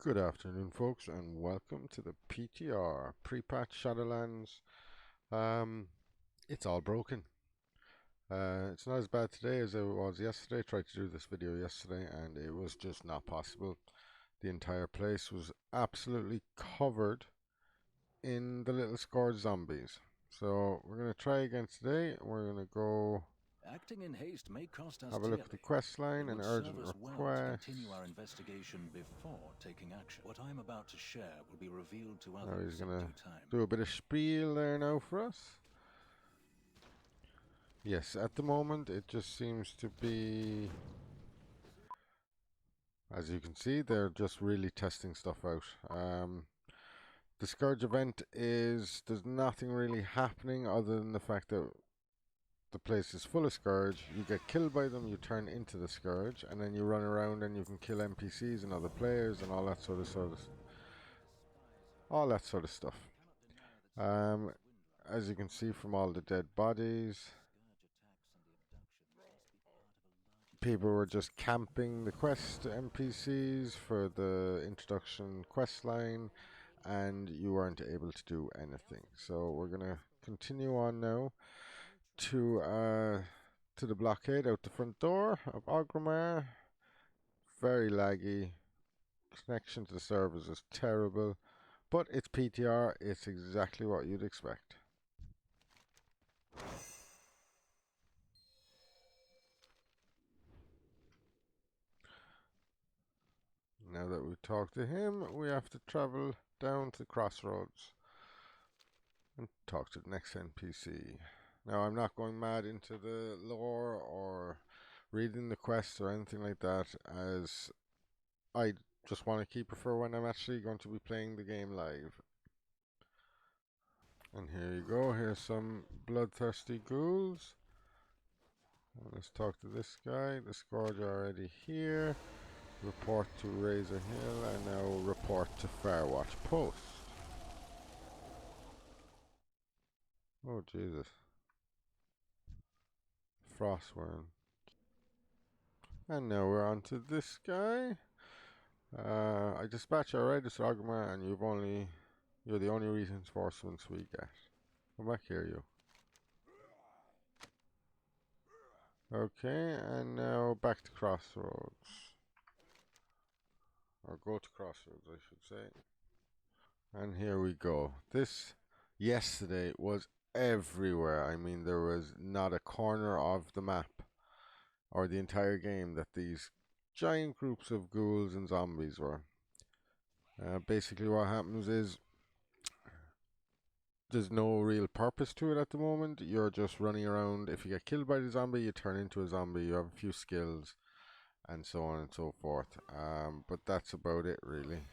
Good afternoon, folks, and welcome to the PTR pre-patch Shadowlands. Um, it's all broken. It's not as bad today as it was yesterday. I tried to do this video yesterday, and it was just not possible. The entire place was absolutely covered in the little Scourge zombies. So we're gonna try again today. We're gonna go Acting in haste may cost us have a look at the dearly. quest line It and would urgent serve us well to request. continue our investigation before taking action. What I'm about to share will be revealed to Now others he's in gonna due time. do a bit of spiel there now for us. Yes, at the moment it just seems to be, as you can see, they're just really testing stuff out. The Scourge Event there's nothing really happening other than the fact that the place is full of Scourge. You get killed by them, you turn into the Scourge, and then you run around and you can kill NPCs and other players and all that sort of stuff. As you can see from all the dead bodies, people were just camping the quest NPCs for the introduction quest line, and you weren't able to do anything. So we're gonna continue on now to the blockade out the front door of Ogrimmar. Very laggy. Connection to the servers is terrible, but it's PTR. It's exactly what you'd expect. Now that we've talked to him, we have to travel down to the crossroads and talk to the next NPC. Now, I'm not going mad into the lore or reading the quests or anything like that, as I just want to keep it for when I'm actually going to be playing the game live. And here you go, here's some bloodthirsty ghouls. Let's talk to this guy. The Scourge already here. Report to Razor Hill, and now report to Firewatch Post. Oh Jesus. Frostworm. And now we're on to this guy. I dispatch our Raiders to Ogrimmar, and you're the only reinforcements we get. Come back here, you. Okay, and now back to Crossroads. Or go to Crossroads, I should say. And here we go. This, yesterday, was everywhere. I mean, there was not a corner of the map or the entire game that these giant groups of ghouls and zombies were. Basically what happens is there's no real purpose to it at the moment. You're just running around. If you get killed by the zombie, you turn into a zombie. You have a few skills and so on and so forth. But that's about it, really.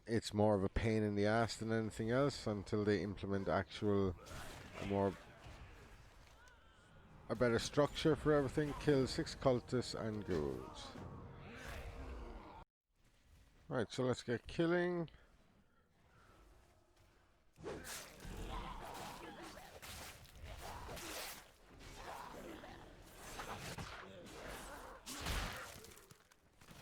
It's more of a pain in the ass than anything else until they implement a better structure for everything. Kill 6 cultists and ghouls. Right, so let's get killing.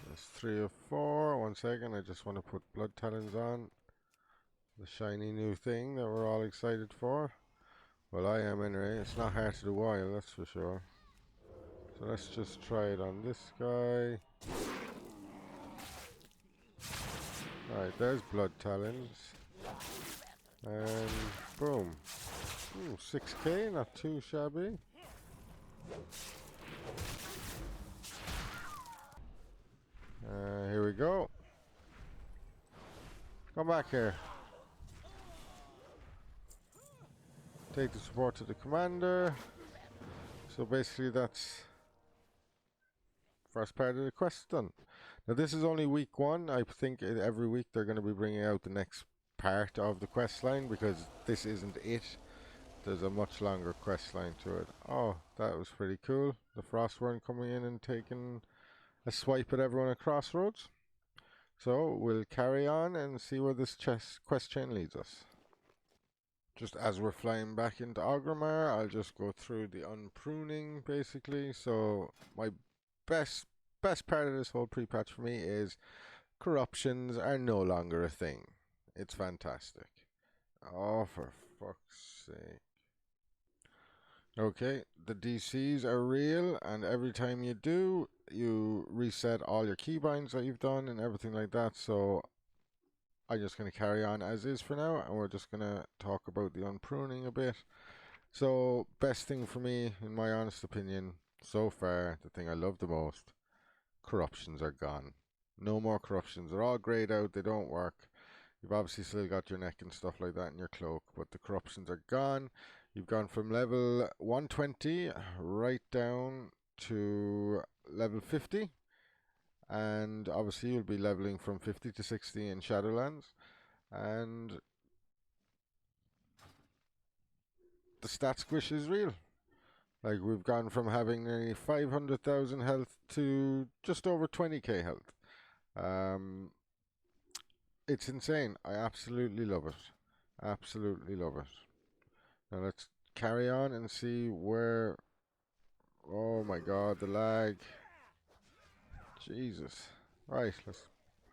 There's 3 or 4. 1 second, I just want to put blood talons on. The shiny new thing that we're all excited for. Well, I am anyway. It's not hard to do while, that's for sure. So let's just try it on this guy. Right, there's blood talons. And boom. Ooh, 6k, not too shabby. Here we go. Come back here. Take the support to the commander. So basically that's first part of the quest done. Now this is only week 1. I think every week they're going to be bringing out the next part of the quest line, because this isn't it. There's a much longer quest line to it. Oh, that was pretty cool. The Frostworm coming in and taking a swipe at everyone at Crossroads. So we'll carry on and see where this quest chain leads us. Just as we're flying back into Ogrimmar, I'll just go through the unpruning basically. So my best best part of this whole pre-patch for me is corruptions are no longer a thing. It's fantastic. Oh, for fuck's sake. Okay, the DCs are real, and every time you do, you reset all your keybinds that you've done and everything like that. So I'm just going to carry on as is for now, and we're just going to talk about the unpruning a bit. So, best thing for me, in my honest opinion, so far, the thing I love the most, corruptions are gone. No more corruptions. They're all grayed out, they don't work. You've obviously still got your neck and stuff like that in your cloak, but the corruptions are gone. You've gone from level 120 right down to level 50. And obviously you'll be leveling from 50 to 60 in Shadowlands. And the stat squish is real. Like, we've gone from having nearly 500,000 health to just over 20k health. It's insane. I absolutely love it. Absolutely love it. Now let's carry on and see where... Oh my god, the lag. Jesus. Right, let's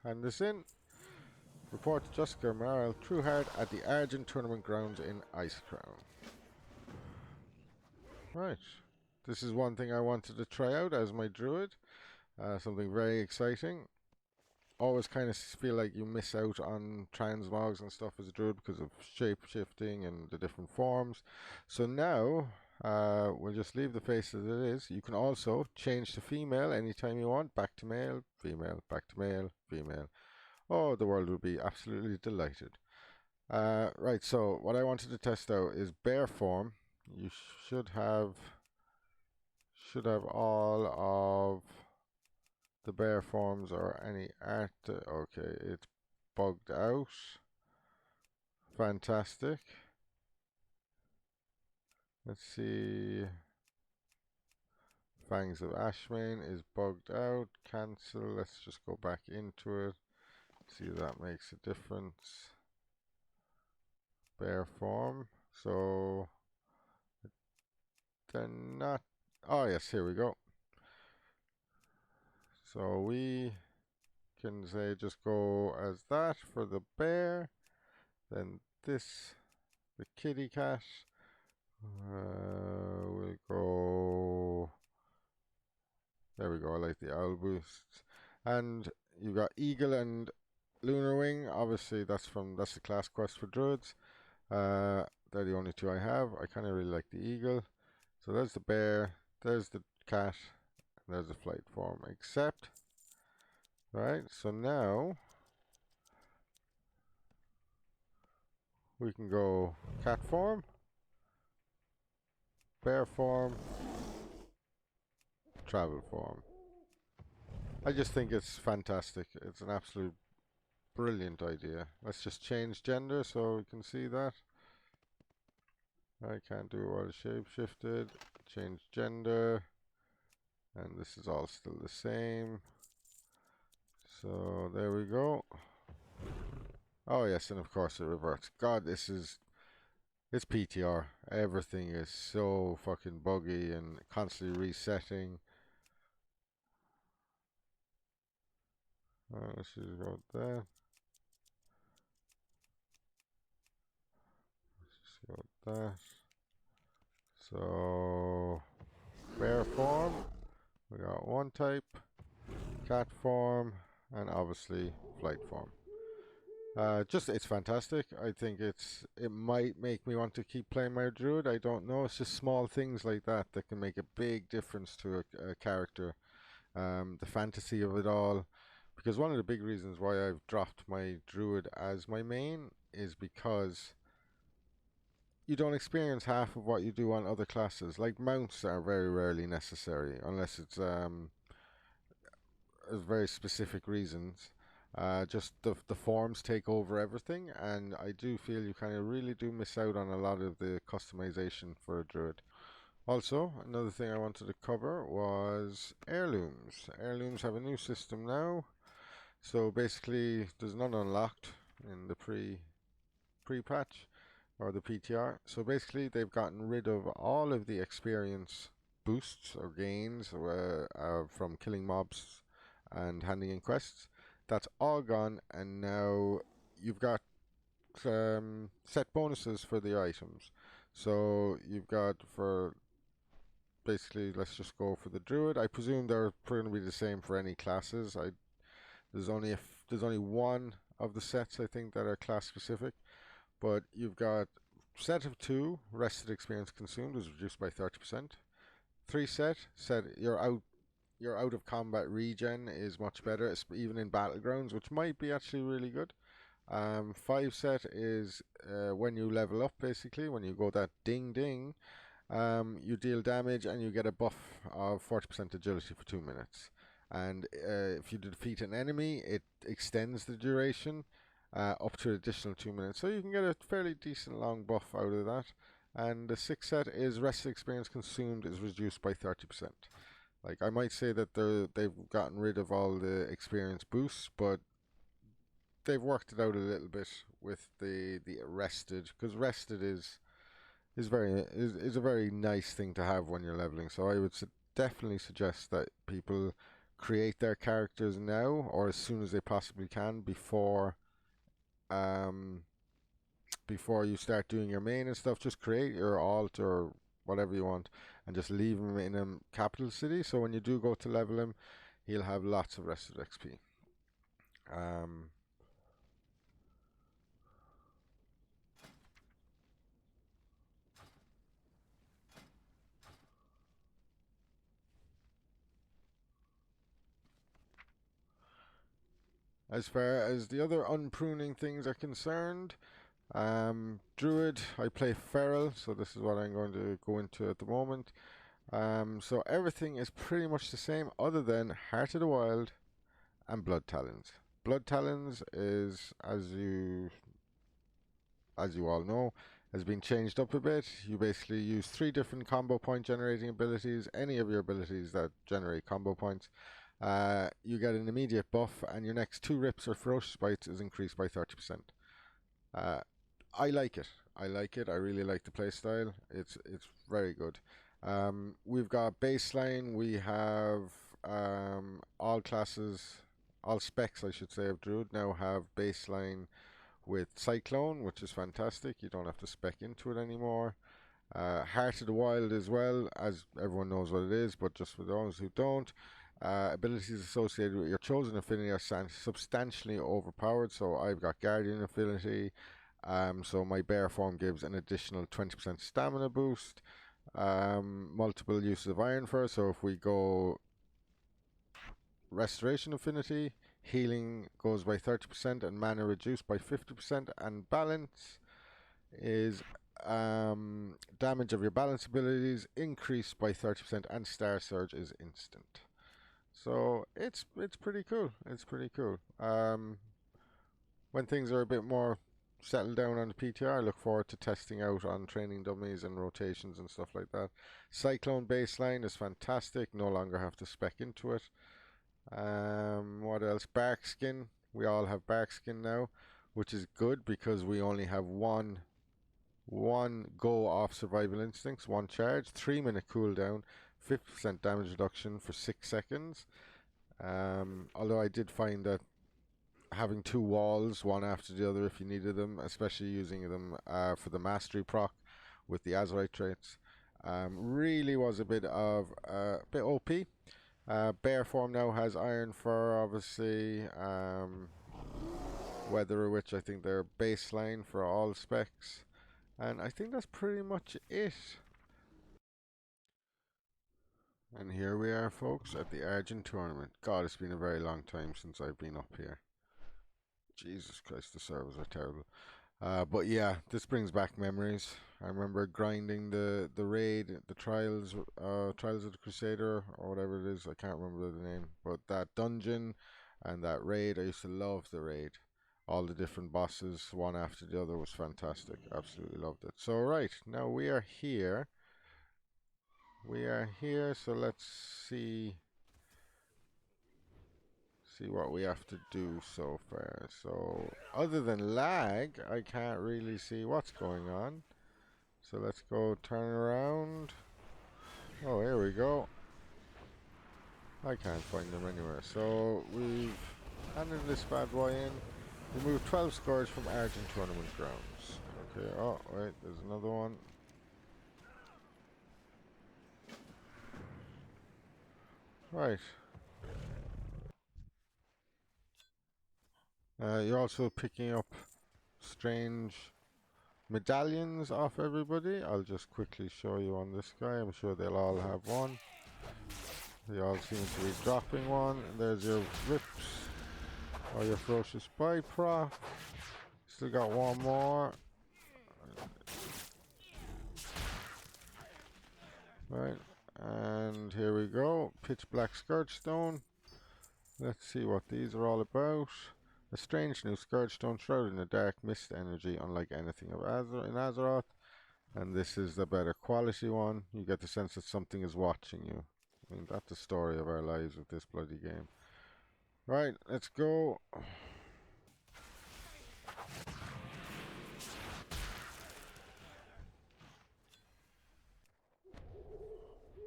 hand this in. Report to Jessica Morale Trueheart at the Argent Tournament Grounds in Icecrown. Right. This is one thing I wanted to try out as my druid. Something very exciting. Always kind of feel like you miss out on transmogs and stuff as a druid because of shape shifting and the different forms. So now we'll just leave the face as it is. You can also change to female anytime you want. Back to male, female, back to male, female. Oh, the world will be absolutely delighted. Right, so what I wanted to test out is bear form. You should have all of the bear forms or any art. Okay, it's bugged out. Fantastic. Let's see. Fangs of Ashmane is bugged out. Cancel. Let's just go back into it. See if that makes a difference. Bear form. So they're not. Oh yes, here we go. So we can say just go as that for the bear. Then this, the kitty cat. We'll go. There we go. I like the owl boosts. And you got eagle and lunar wing. Obviously, that's the class quest for druids. They're the only two I have. I kind of really like the eagle. So there's the bear. There's the cat. And there's the flight form. Except, right. So now we can go cat form, bear form, travel form. I just think it's fantastic. It's an absolute brilliant idea. Let's just change gender so we can see that. I can't do all shape shifted. Change gender. And this is all still the same. So there we go. Oh yes, and of course it reverts. God, it's PTR. Everything is so fucking buggy and constantly resetting. Let's just go with that. Let's just go with that. So bear form. We got one type, cat form, and obviously flight form. It's fantastic. I think it might make me want to keep playing my druid. I don't know. It's just small things like that that can make a big difference to a character. The fantasy of it all. Because one of the big reasons why I've dropped my druid as my main is because you don't experience half of what you do on other classes. Like mounts are very rarely necessary unless it's very specific reasons. Just the forms take over everything, and I do feel you kind of really do miss out on a lot of the customization for a druid. Also, another thing I wanted to cover was heirlooms. Heirlooms have a new system now, so basically there's none unlocked in the pre-patch or the PTR. So basically they've gotten rid of all of the experience boosts or gains from killing mobs and handing in quests. That's all gone, and now you've got set bonuses for the items. So you've got for basically, let's just go for the Druid. I presume they're going to be the same for any classes. There's only one of the sets I think that are class specific, but you've got set of 2 rested experience consumed is reduced by 30%. 3 set you're out of combat regen is much better, even in battlegrounds, which might be actually really good. 5 set is when you level up, basically when you go that ding ding, you deal damage and you get a buff of 40% agility for 2 minutes. And if you defeat an enemy, it extends the duration up to an additional 2 minutes. So you can get a fairly decent long buff out of that. And the 6th set is rest experience consumed is reduced by 30%. Like, I might say that they've gotten rid of all the experience boosts, but they've worked it out a little bit with the rested, because rested is a very nice thing to have when you're leveling. So I would definitely suggest that people create their characters now or as soon as they possibly can um before you start doing your main and stuff. Just create your alt or whatever you want and just leave him in a capital city. So when you do go to level him, he'll have lots of rested XP. Um, as far as the other unpruning things are concerned, Druid, I play Feral, so this is what I'm going to go into at the moment. So everything is pretty much the same other than Heart of the Wild and Blood Talons. Blood Talons is, as you all know, has been changed up a bit. You basically use 3 different combo point generating abilities, any of your abilities that generate combo points. You get an immediate buff, and your next 2 rips or ferocious bites is increased by 30%. Uh, I like it. I like it. I really like the playstyle. It's very good. We've got baseline. We have all classes, all specs, I should say, of Druid now have baseline with Cyclone, which is fantastic. You don't have to spec into it anymore. Heart of the Wild as well, as everyone knows what it is, but just for those who don't, abilities associated with your chosen affinity are substantially overpowered. So I've got Guardian affinity, so my bear form gives an additional 20% stamina boost. Multiple uses of Iron Fur, so if we go Restoration affinity, healing goes by 30% and mana reduced by 50%, and balance is damage of your balance abilities increased by 30%, and Star Surge is instant. So it's pretty cool. It's pretty cool. When things are a bit more settled down on the PTR, I look forward to testing out on training dummies and rotations and stuff like that. Cyclone baseline is fantastic. No longer have to spec into it. What else? Bark skin. We all have bark skin now, which is good because we only have one go off survival instincts, 1 charge, 3-minute cooldown, 50% damage reduction for 6 seconds. Although I did find that having 2 walls, one after the other if you needed them, especially using them for the mastery proc with the Azurite traits, really was a bit OP. Bear form now has Iron Fur, obviously. Weather Witch, I think they're baseline for all specs. And I think that's pretty much it. And here we are, folks, at the Argent tournament. God, it's been a very long time since I've been up here. Jesus Christ, the servers are terrible. But yeah, this brings back memories. I remember grinding the raid, the trials of the Crusader, or whatever it is. I can't remember the name, but that dungeon and that raid, I used to love the raid. All the different bosses, one after the other, was fantastic. Absolutely loved it. So right now we are here. We are here. So let's see what we have to do so far. So other than lag, I can't really see what's going on. So let's go turn around. Oh, here we we go. I can't find them anywhere. So we've handed this bad boy in. Remove 12 Scourge from Argent Tournament grounds. Okay, oh wait, there's another one. Right. You're also picking up strange medallions off everybody. I'll just quickly show you on this guy. I'm sure they'll all have one. They all seem to be dropping one. And there's your rips or your ferocious byproc. Still got one more. Right, and here we go. Pitch black Scourge Stone. Let's see what these are all about. A strange new Scourge Stone shrouded in a dark mist energy, unlike anything of in Azeroth. And this is the better quality one. You get the sense that something is watching you. I mean, that's the story of our lives with this bloody game. Right, let's go.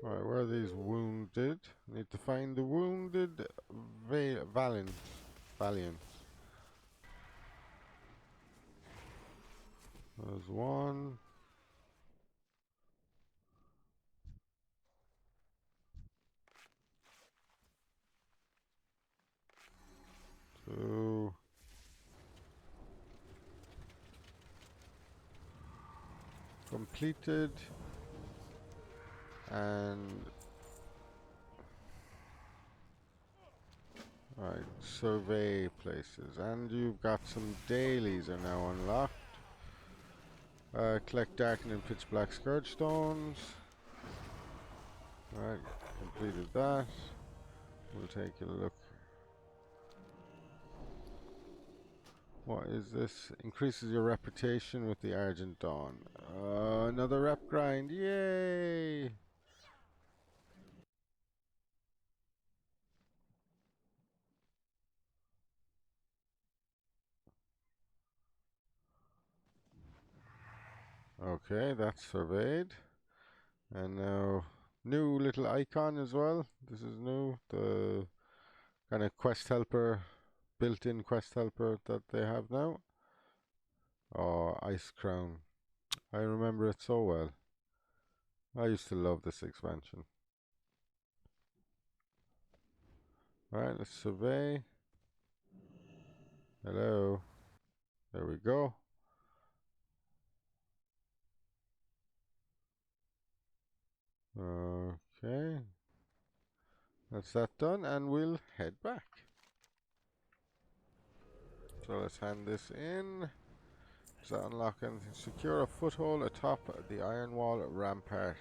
Right, where are these wounded? Need to find the wounded Valiant. There's one. Two. Completed. And right, survey places, and you've got some dailies are now unlocked. Collect darkened and pitch black Scourge Stones. Right, completed that. We'll take a look. What is this? Increases your reputation with the Argent Dawn. Another rep grind, yay! Okay, that's surveyed. And now, new little icon as well. This is new. The kind of quest helper, built-in quest helper that they have now. Oh, Ice Crown. I remember it so well. I used to love this expansion. Alright, let's survey. Hello. There we go. Okay. That's that done, and we'll head back. So let's hand this in. Does that unlock anything? Secure a foothold atop the Iron Wall Rampart.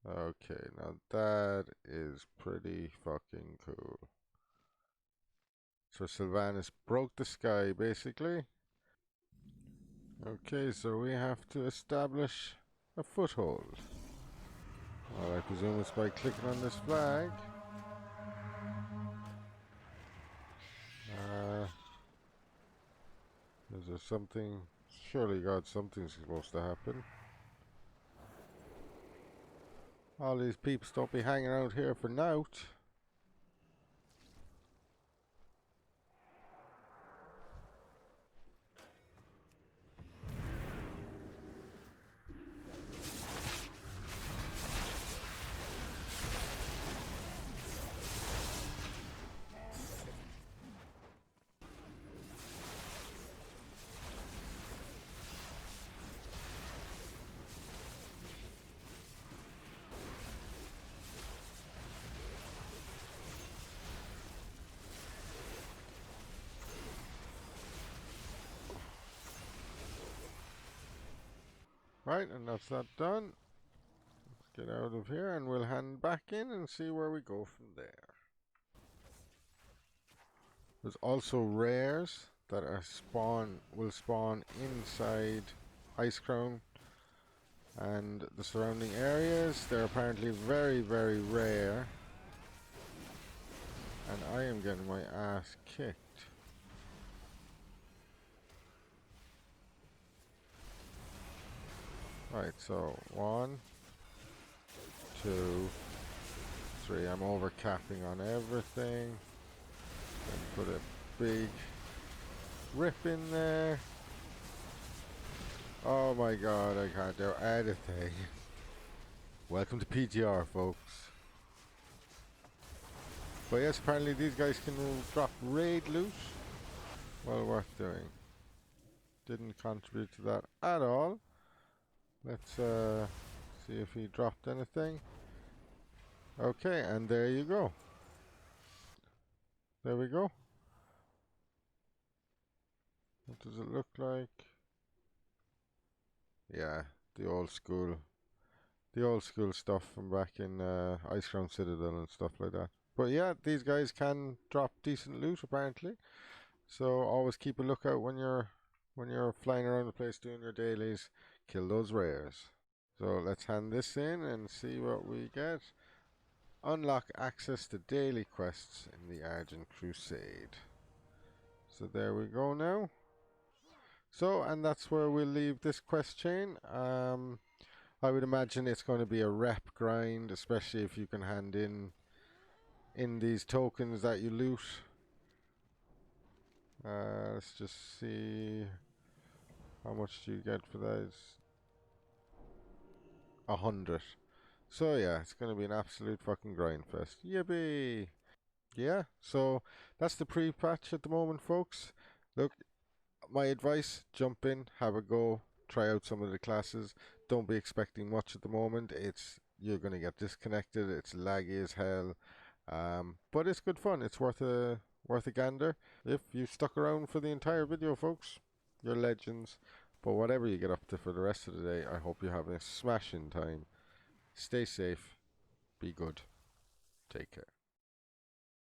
Okay, now that is pretty fucking cool. So Sylvanas broke the sky, basically. Okay, so we have to establish a foothold. Well, I presume it's by clicking on this flag. Is there something? Surely, God, something's supposed to happen. All these peeps don't be hanging out here for nought. Right, and that's that done. Let's get out of here and we'll hand back in and see where we go from there. There's also rares that are will spawn inside Ice Crown and the surrounding areas. They're apparently very, very rare. And I am getting my ass kicked. Right, so 1, 2, 3. I'm over capping on everything. Then put a big rip in there. Oh my god, I can't do anything. Welcome to PTR, folks. But yes, apparently these guys can drop raid loot. Well worth doing. Didn't contribute to that at all. Let's see if he dropped anything. Okay, and there you go. There we go. What does it look like? Yeah, the old school. The old school stuff from back in Ice Crown Citadel and stuff like that. But yeah, these guys can drop decent loot apparently. So always keep a lookout when you're flying around the place doing your dailies. Kill those rares. So let's hand this in and see what we get. Unlock access to daily quests in the Argent Crusade. So there we go now. So, and that's where we'll leave this quest chain. I would imagine it's going to be a rep grind, especially if you can hand in these tokens that you loot. Let's just see how much do you get for those. 100. So yeah, it's going to be an absolute fucking grind fest. Yippee! Yeah, so that's the pre-patch at the moment, folks. Look, my advice, jump in, have a go, try out some of the classes. Don't be expecting much at the moment. You're gonna get disconnected. It's laggy as hell, but it's good fun. It's worth a gander. If you stuck around for the entire video, folks, you're legends. But whatever you get up to for the rest of the day, I hope you have a smashing time. Stay safe, be good, take care.